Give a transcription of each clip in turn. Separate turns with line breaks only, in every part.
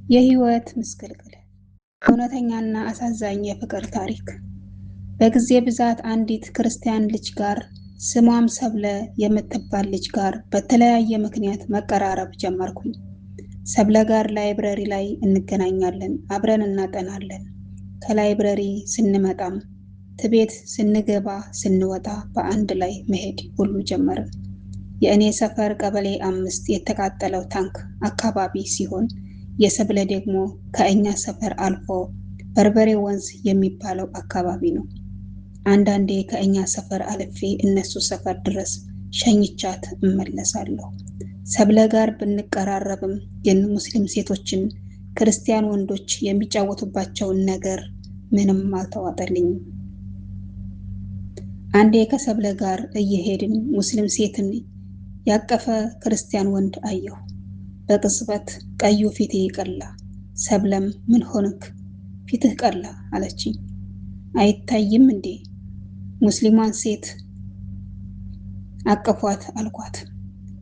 የህይወት ምስቅልቅል እውነተኛና አሳዛኝ የፍቅር ታሪክ። በጊዜ ብዛት አንዲት ክርስቲያን ልጅ ጋር ስሟም ሰብለ የምትባል ልጅ ጋር በተለያየ ምክንያት መቀራረብ ጀመርኩኝ። ሰብለ ጋር ላይብረሪ ላይ እንገናኛለን፣ አብረን እናጠናለን። ከላይብረሪ ስንመጣም ትቤት ስንገባ ስንወጣ በአንድ ላይ መሄድ ሁሉ ጀመርን። የእኔ ሰፈር ቀበሌ 5 የተቃጠለው ታንክ አካባቢ ሲሆን የሰብለ ደግሞ ከእኛ ሰፈር አልፎ በርበሬ ወንዝ የሚባለው አካባቢ ነው። አንዳንዴ ከእኛ ሰፈር አልፌ እነሱ ሰፈር ድረስ ሸኝቻት እመለሳለሁ። ሰብለ ጋር ብንቀራረብም ግን ሙስሊም ሴቶችን ክርስቲያን ወንዶች የሚጫወቱባቸውን ነገር ምንም አልተዋጠልኝም። አንዴ ከሰብለ ጋር እየሄድን ሙስሊም ሴትን ያቀፈ ክርስቲያን ወንድ አየሁ። በቅጽበት ቀዩ ፊቴ ቀላ። ሰብለም ምን ሆንክ? ፊትህ ቀላ አለችኝ። አይታይም እንዴ ሙስሊማን ሴት አቀፏት አልኳት።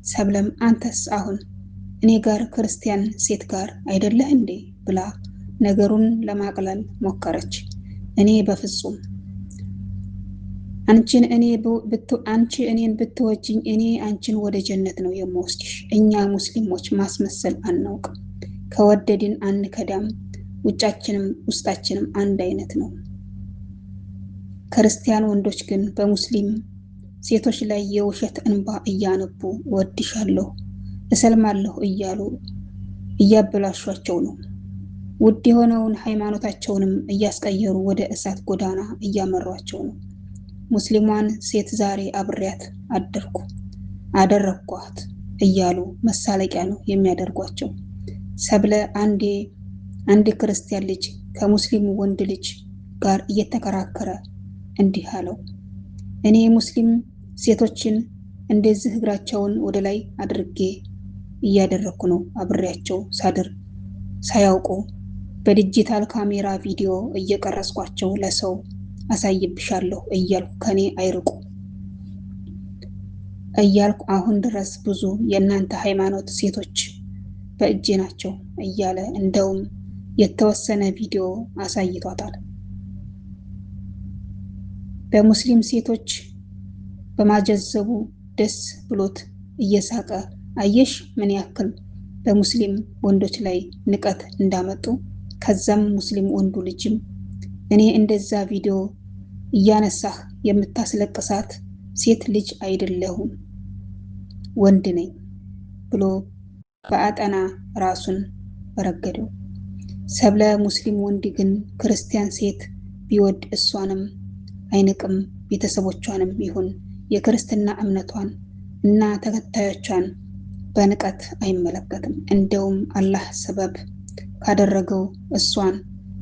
ሰብለም አንተስ አሁን እኔ ጋር ክርስቲያን ሴት ጋር አይደለህ እንዴ ብላ ነገሩን ለማቅለል ሞከረች። እኔ በፍጹም አንቺ እኔን ብትወጂኝ እኔ አንቺን ወደ ጀነት ነው የምወስድሽ። እኛ ሙስሊሞች ማስመሰል አናውቅም። ከወደድን አንከዳም። ውጫችንም ውስጣችንም አንድ አይነት ነው። ክርስቲያን ወንዶች ግን በሙስሊም ሴቶች ላይ የውሸት እንባ እያነቡ እወድሻለሁ፣ እሰልማለሁ እያሉ እያበላሿቸው ነው። ውድ የሆነውን ሃይማኖታቸውንም እያስቀየሩ ወደ እሳት ጎዳና እያመሯቸው ነው። ሙስሊሟን ሴት ዛሬ አብሬያት አደረኳት እያሉ መሳለቂያ ነው የሚያደርጓቸው። ሰብለ አንድ ክርስቲያን ልጅ ከሙስሊሙ ወንድ ልጅ ጋር እየተከራከረ እንዲህ አለው፣ እኔ ሙስሊም ሴቶችን እንደዚህ እግራቸውን ወደ ላይ አድርጌ እያደረኩ ነው አብሬያቸው ሳድር ሳያውቁ በዲጂታል ካሜራ ቪዲዮ እየቀረጽኳቸው ለሰው አሳይብሻለሁ እያልኩ ከኔ አይርቁ እያልኩ አሁን ድረስ ብዙ የእናንተ ሃይማኖት ሴቶች በእጄ ናቸው እያለ እንደውም የተወሰነ ቪዲዮ አሳይቷታል። በሙስሊም ሴቶች በማጀዘቡ ደስ ብሎት እየሳቀ አየሽ ምን ያክል በሙስሊም ወንዶች ላይ ንቀት እንዳመጡ። ከዛም ሙስሊም ወንዱ ልጅም እኔ እንደዛ ቪዲዮ እያነሳህ የምታስለቅሳት ሴት ልጅ አይደለሁም ወንድ ነኝ ብሎ በአጠና ራሱን በረገደው። ሰብለ ሙስሊም ወንድ ግን ክርስቲያን ሴት ቢወድ እሷንም አይንቅም፣ ቤተሰቦቿንም ይሁን የክርስትና እምነቷን እና ተከታዮቿን በንቀት አይመለከትም። እንደውም አላህ ሰበብ ካደረገው እሷን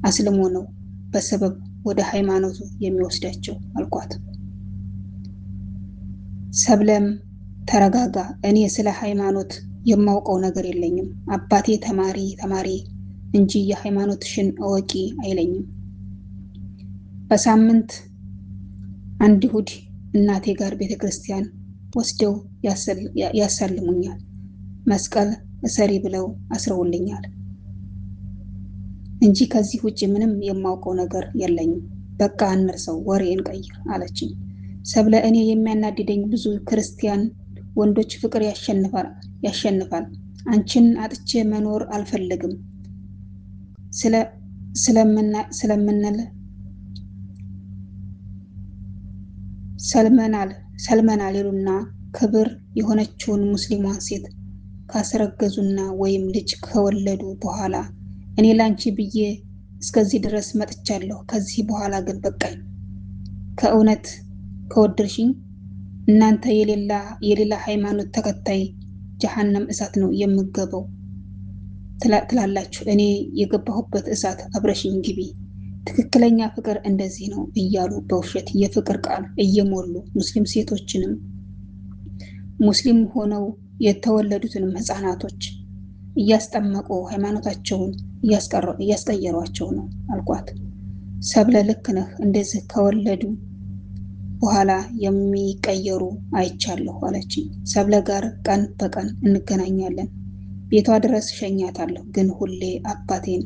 አስልሞ ነው በሰበብ ወደ ሃይማኖቱ የሚወስዳቸው አልኳት። ሰብለም ተረጋጋ፣ እኔ ስለ ሃይማኖት የማውቀው ነገር የለኝም። አባቴ ተማሪ እንጂ የሃይማኖትሽን እወቂ አይለኝም። በሳምንት አንድ እሑድ እናቴ ጋር ቤተክርስቲያን ወስደው ያሳልሙኛል። መስቀል እሰሪ ብለው አስረውልኛል እንጂ ከዚህ ውጭ ምንም የማውቀው ነገር የለኝም። በቃ እንርሰው፣ ወሬ እንቀይር አለችኝ። ሰብለ እኔ የሚያናድደኝ ብዙ ክርስቲያን ወንዶች ፍቅር ያሸንፋል። አንቺን አጥቼ መኖር አልፈልግም ሰልመናል ይሉና ክብር የሆነችውን ሙስሊሟን ሴት ካስረገዙና ወይም ልጅ ከወለዱ በኋላ እኔ ላንቺ ብዬ እስከዚህ ድረስ መጥቻለሁ። ከዚህ በኋላ ግን በቃኝ። ከእውነት ከወደድሽኝ እናንተ የሌላ ሃይማኖት ተከታይ ጀሃነም እሳት ነው የምገባው ትላላችሁ። እኔ የገባሁበት እሳት አብረሽኝ ግቢ። ትክክለኛ ፍቅር እንደዚህ ነው እያሉ በውሸት የፍቅር ቃል እየሞሉ ሙስሊም ሴቶችንም ሙስሊም ሆነው የተወለዱትንም ህፃናቶች እያስጠመቁ ሃይማኖታቸውን እያስቀየሯቸው ነው አልኳት። ሰብለ ልክ ነህ፣ እንደዚህ ከወለዱ በኋላ የሚቀየሩ አይቻለሁ አለችኝ። ሰብለ ጋር ቀን በቀን እንገናኛለን። ቤቷ ድረስ ሸኛታለሁ፣ ግን ሁሌ አባቴን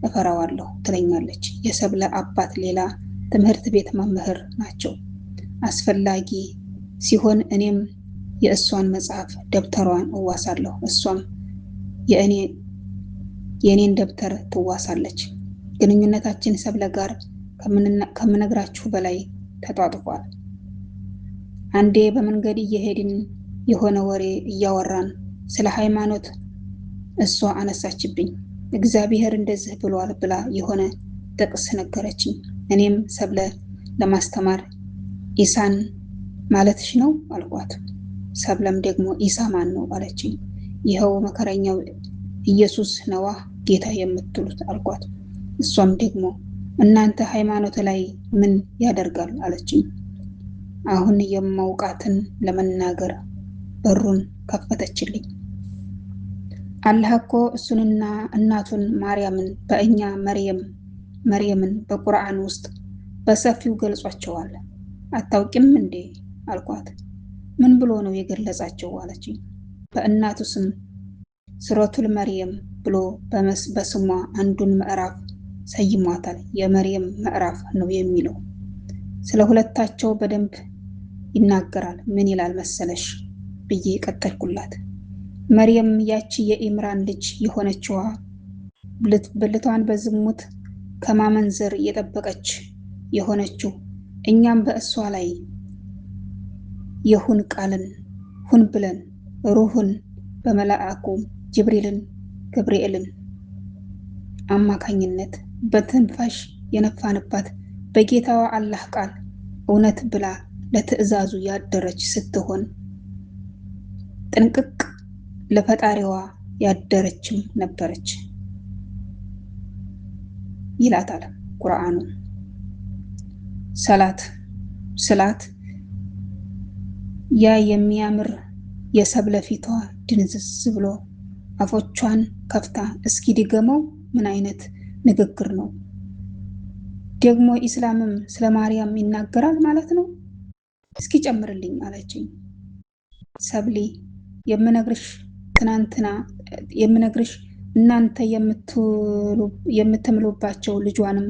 እፈራዋለሁ ትለኛለች። የሰብለ አባት ሌላ ትምህርት ቤት መምህር ናቸው። አስፈላጊ ሲሆን እኔም የእሷን መጽሐፍ ደብተሯን እዋሳለሁ፣ እሷም የእኔን ደብተር ትዋሳለች። ግንኙነታችን ሰብለ ጋር ከምነግራችሁ በላይ ተጧጥፏል። አንዴ በመንገድ እየሄድን የሆነ ወሬ እያወራን ስለ ሃይማኖት እሷ አነሳችብኝ። እግዚአብሔር እንደዚህ ብሏል ብላ የሆነ ጥቅስ ነገረችኝ። እኔም ሰብለ ለማስተማር ኢሳን ማለትሽ ነው አልኳት። ሰብለም ደግሞ ኢሳ ማን ነው አለችኝ። ይኸው መከረኛው ኢየሱስ ነዋ ጌታ የምትሉት አልኳት። እሷም ደግሞ እናንተ ሃይማኖት ላይ ምን ያደርጋል አለችኝ። አሁን የማውቃትን ለመናገር በሩን ከፈተችልኝ። አላህ እኮ እሱንና እናቱን ማርያምን በእኛ መርየምን በቁርአን ውስጥ በሰፊው ገልጿቸዋል። አታውቂም እንዴ አልኳት። ምን ብሎ ነው የገለጻቸው አለችኝ። በእናቱ ስም ሱረቱል መርየም ብሎ በስሟ አንዱን ምዕራፍ ሰይሟታል። የመርየም ምዕራፍ ነው የሚለው። ስለ ሁለታቸው በደንብ ይናገራል። ምን ይላል መሰለሽ ብዬ ቀጠልኩላት። መርየም ያቺ የኢምራን ልጅ የሆነችዋ ብልቷን በዝሙት ከማመንዘር የጠበቀች የሆነችው እኛም በእሷ ላይ የሁን ቃልን ሁን ብለን ሩህን በመላእኩ ገብርኤልን አማካኝነት በትንፋሽ የነፋንባት በጌታዋ አላህ ቃል እውነት ብላ ለትዕዛዙ ያደረች ስትሆን ጥንቅቅ ለፈጣሪዋ ያደረችም ነበረች ይላታል ቁርአኑ። ሰላት ያ የሚያምር የሰብለ ፊቷ ድንዝዝ ብሎ አፎቿን ከፍታ እስኪ ድገመው ምን አይነት ንግግር ነው ደግሞ? ኢስላምም ስለ ማርያም ይናገራል ማለት ነው? እስኪ ጨምርልኝ አለችኝ። ሰብሊ የምነግርሽ እናንተ የምትምሉባቸው ልጇንም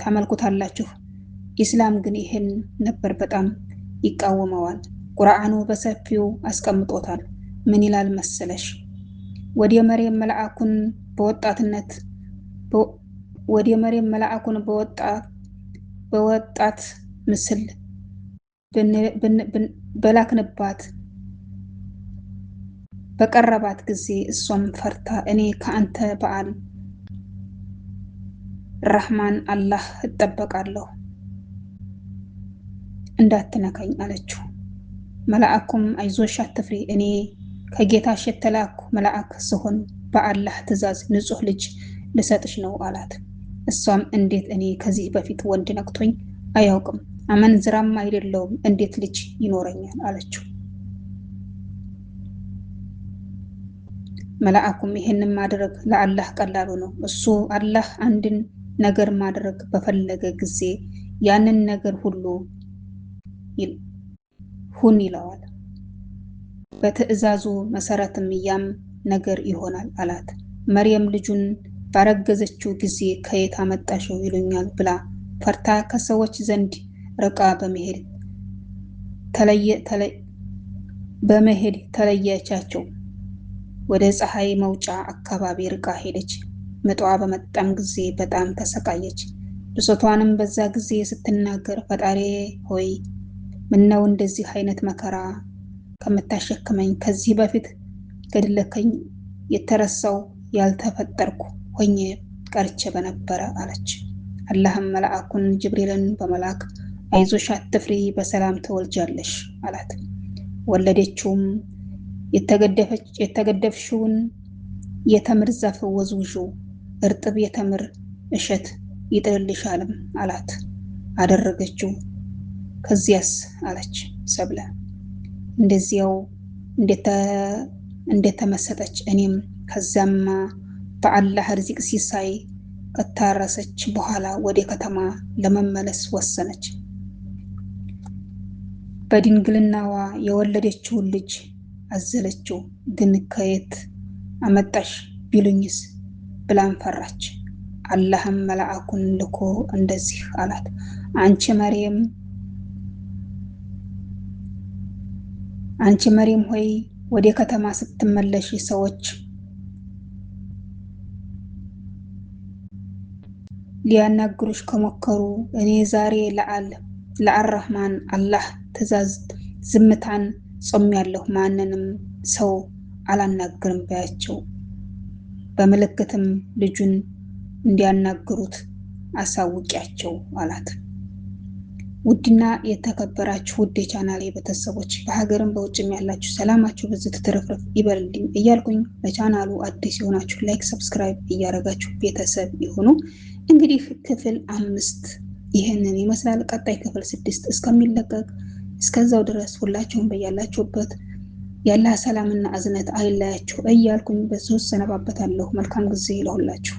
ታመልኩታላችሁ። ኢስላም ግን ይሄን ነበር በጣም ይቃወመዋል። ቁርአኑ በሰፊው አስቀምጦታል። ምን ይላል መሰለሽ? ወደ መርየም መልአኩን በወጣት ምስል በላክንባት በቀረባት ጊዜ እሷም ፈርታ እኔ ከአንተ በዓል ረህማን አላህ እጠበቃለሁ እንዳትነካኝ አለችው። መልአኩም አይዞሽ አትፍሪ፣ እኔ ከጌታሽ የተላኩ መልአክ ስሆን በአላህ ትእዛዝ ንጹህ ልጅ ልሰጥሽ ነው አላት። እሷም እንዴት እኔ ከዚህ በፊት ወንድ ነክቶኝ አያውቅም፣ አመንዝራም አይደለውም፣ እንዴት ልጅ ይኖረኛል አለችው። መልአኩም ይሄንን ማድረግ ለአላህ ቀላሉ ነው። እሱ አላህ አንድን ነገር ማድረግ በፈለገ ጊዜ ያንን ነገር ሁሉ ሁን ይለዋል። በትዕዛዙ መሰረትም ያም ነገር ይሆናል አላት። መርየም ልጁን ባረገዘችው ጊዜ ከየት አመጣሽው ይሉኛል ብላ ፈርታ ከሰዎች ዘንድ ርቃ በመሄድ ተለየቻቸው። ወደ ፀሐይ መውጫ አካባቢ ርቃ ሄደች። ምጧ በመጣም ጊዜ በጣም ተሰቃየች። ብሶቷንም በዛ ጊዜ ስትናገር ፈጣሪ ሆይ ምነው እንደዚህ አይነት መከራ ከምታሸክመኝ ከዚህ በፊት ገድለከኝ የተረሳው ያልተፈጠርኩ ሆኜ ቀርቼ በነበረ አለች። አላህም መልአኩን ጅብሪልን በመላክ አይዞሽ አትፍሪ፣ በሰላም ተወልጃለሽ አላት። ወለደችውም። የተገደፍሽውን የተምር ዛፍ ወዝውዡ፣ እርጥብ የተምር እሸት ይጥልልሻልም አላት። አደረገችው። ከዚያስ አለች ሰብለ እንደዚያው እንደተመሰጠች እኔም ከዛማ በአላህ ርዚቅ ሲሳይ ከታረሰች በኋላ ወደ ከተማ ለመመለስ ወሰነች። በድንግልናዋ የወለደችውን ልጅ አዘለችው። ግን ከየት አመጣሽ ቢሉኝስ ብላን ፈራች። አላህም መልአኩን ልኮ እንደዚህ አላት፣ አንቺ መርየም ሆይ ወደ ከተማ ስትመለሽ ሰዎች ሊያናግሩሽ ከሞከሩ እኔ ዛሬ ለአራህማን አላህ ትእዛዝ ዝምታን ጾሜያለሁ፣ ማንንም ሰው አላናግርም ባያቸው። በምልክትም ልጁን እንዲያናግሩት አሳውቂያቸው አላት። ውድና የተከበራችሁ ውድ የቻናሌ ቤተሰቦች በሀገርም በውጭም ያላችሁ ሰላማችሁ ብዙ ትትረፍረፍ ይበልልኝ እያልኩኝ ለቻናሉ አዲስ የሆናችሁ ላይክ፣ ሰብስክራይብ እያደረጋችሁ ቤተሰብ ይሁኑ። እንግዲህ ክፍል 5 ይህንን ይመስላል። ቀጣይ ክፍል 6 እስከሚለቀቅ እስከዛው ድረስ ሁላችሁም በያላችሁበት ያለ ሰላምና እዝነት አይለያችሁ እያልኩኝ በዚህ ሰነባበታለሁ። መልካም ጊዜ ለሁላችሁ።